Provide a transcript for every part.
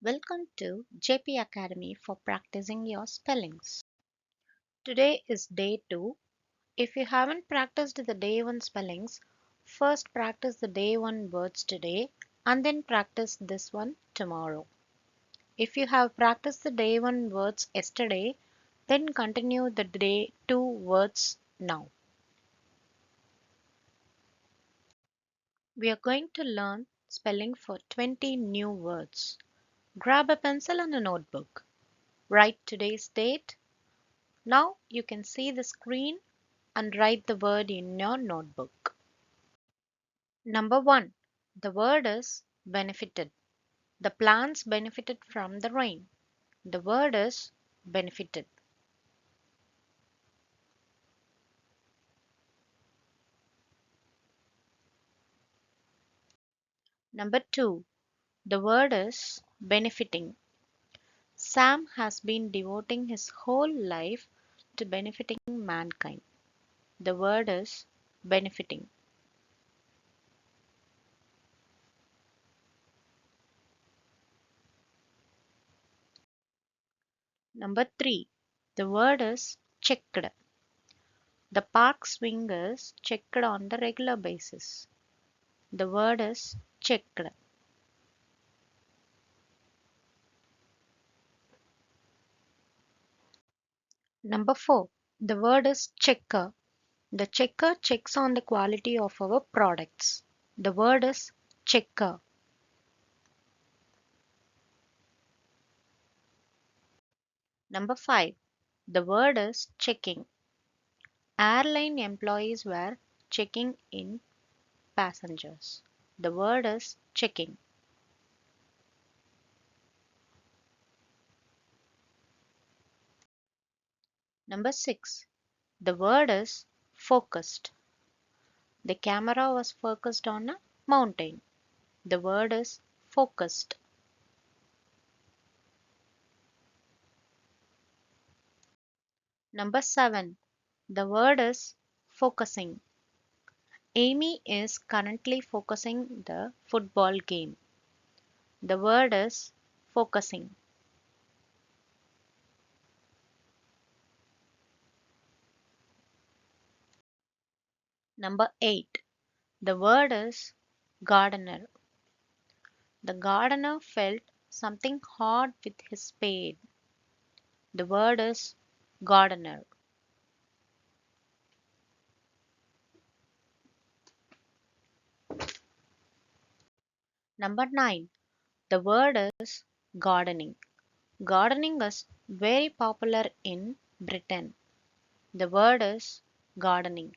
Welcome to JP Academy for practicing your spellings. Today is day 2. If you haven't practiced the day 1 spellings, first practice the day 1 words today and then practice this one tomorrow. If you have practiced the day 1 words yesterday, then continue the day 2 words now. We are going to learn spelling for 20 new words. Grab a pencil and a notebook. Write today's date. Now you can see the screen and write the word in your notebook. Number 1. The word is benefited. The plants benefited from the rain. The word is benefited. Number 2. The word is benefiting. Sam has been devoting his whole life to benefiting mankind. The word is benefiting. Number 3. The word is checked. The park swing is checked on the regular basis. The word is checked. Number 4. The word is checker. The checker checks on the quality of our products. The word is checker. Number 5. The word is checking. Airline employees were checking in passengers. The word is checking. Number 6. The word is focused. The camera was focused on a mountain. The word is focused. Number 7. The word is focusing. Amy is currently focusing the football game. The word is focusing. Number 8. The word is gardener. The gardener felt something hard with his spade. The word is gardener. Number 9. The word is gardening. Gardening is very popular in Britain. The word is gardening.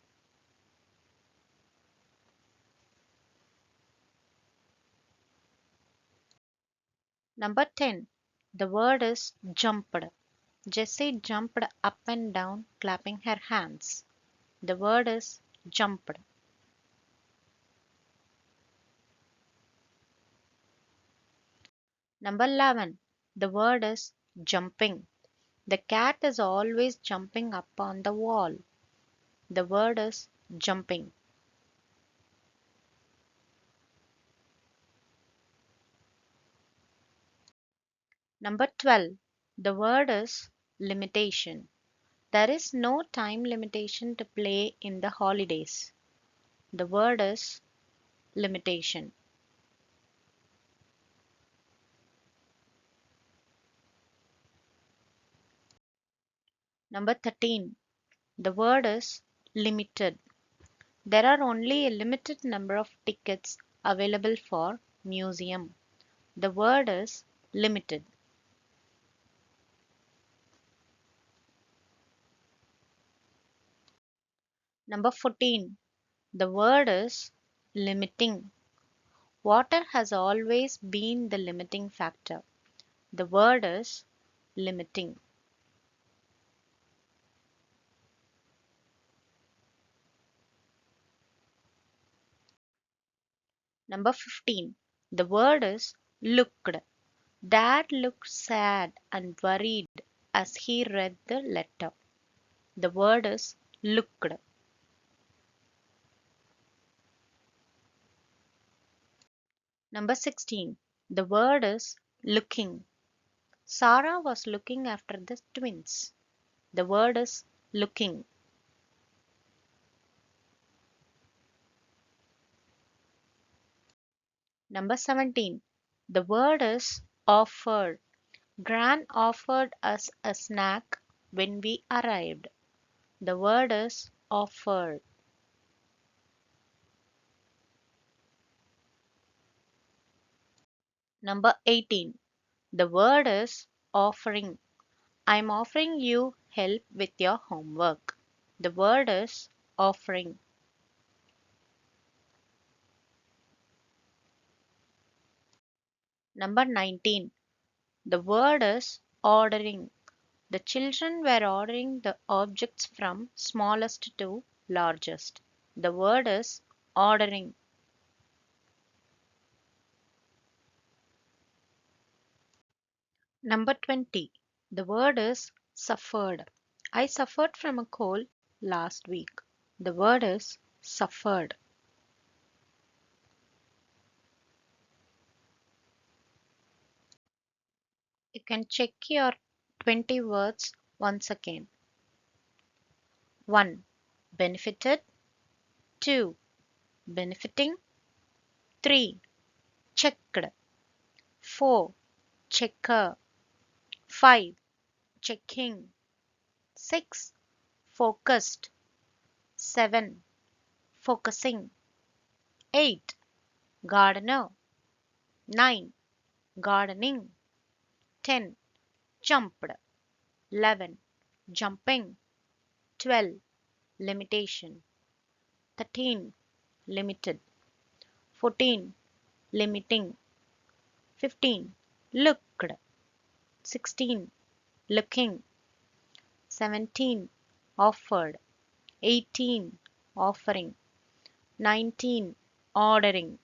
Number 10. The word is jumped. Jessie jumped up and down, clapping her hands. The word is jumped. Number 11. The word is jumping. The cat is always jumping up on the wall. The word is jumping. Number 12. The word is limitation. There is no time limitation to play in the holidays. The word is limitation. Number 13. The word is limited. There are only a limited number of tickets available for museum. The word is limited. Number 14. The word is limiting. Water has always been the limiting factor. The word is limiting. Number 15. The word is looked. Dad looked sad and worried as he read the letter. The word is looked. Number 16. The word is looking. Sarah was looking after the twins. The word is looking. Number 17. The word is offered. Gran offered us a snack when we arrived. The word is offered. Number 18. The word is offering. I'm offering you help with your homework. The word is offering. Number 19. The word is ordering. The children were ordering the objects from smallest to largest. The word is ordering. Number 20. The word is suffered. I suffered from a cold last week. The word is suffered. You can check your 20 words once again. 1. Benefited. 2. Benefiting. 3. Checked. 4. Checker. 5. Checking. 6. Focused. 7. Focusing. 8. Gardener. 9. Gardening. 10. Jumped. 11. Jumping. 12. Limitation. 13. Limited. 14. Limiting. 15. Looked. 16. Looking. 17. Offered. 18. Offering. 19. Ordering.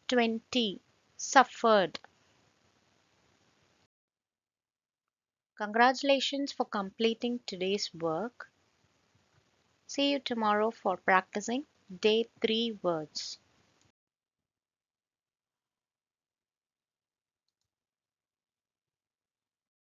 20. Suffered. Congratulations for completing today's work. See you tomorrow for practicing day 3 words.